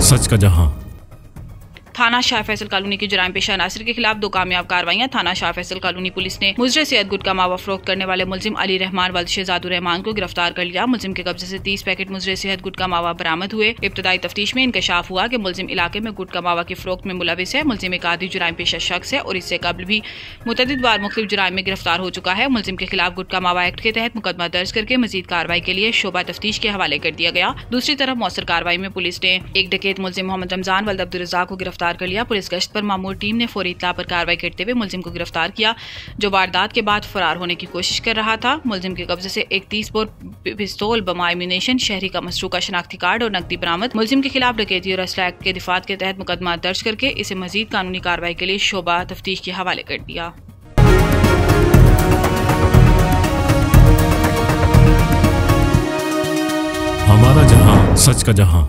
सच का जहां। थाना शाह फैसल कॉलोनी के जुराइम पेशा नासिर के खिलाफ 2 कामयाब कार्रवाइयां। थाना शाह फैसल कॉलोनी पुलिस ने मुजरे सेहत गुटखा मावा फरोख्त करने वाले मुलजिम अली रहमान वालिद शहजादुर रहमान को गिरफ्तार कर लिया। मुलजिम के कब्जे से 30 पैकेट मुजरे सेहत गुटखा मावा बरामद हुए। इब्तदाई तफ्तीश में इंकशाफ हुआ कि मुलजिम इलाके में गुटखा मावा की फरोख्त में मुलविस है। मुलजिम एक आदि जुराइम पेशा शख्स है और इससे कबल भी मुतअद्दिद बार मुख्तलिफ जुराइम में गिरफ्तार हो चुका है। मुलजिम के खिलाफ गुटखा मावा एक्ट के तहत मुकदमा दर्ज करके मजीद कार्रवाई के लिए शोबा तफ्तीश के हवाले कर दिया गया। दूसरी तरफ मौसर कार्रवाई में पुलिस ने एक डकैत मुलजिम मोहम्मद रमजान वल्द अब्दुल रज़ाक को गिरफ्तार कर लिया। पुलिस गश्त पर मामूर टीम ने फौरी इत्तला पर कार्रवाई करते हुए मुलजिम को गिरफ्तार किया, जो वारदात के बाद फरार होने की कोशिश कर रहा था। मुलजिम के कब्जे से एक 30 बोर पिस्तौल, बम, एम्यूनेशन, शहरी का मसरूका शनाख्ती कार्ड और नकदी बरामद। मुलजिम के खिलाफ डकैती और असला एक्ट के दिफात के तहत मुकदमा दर्ज करके इसे मजीद कानूनी कार्रवाई के लिए शोबा तफ्तीश के हवाले कर दिया। हमारा जहां, सच का जहां।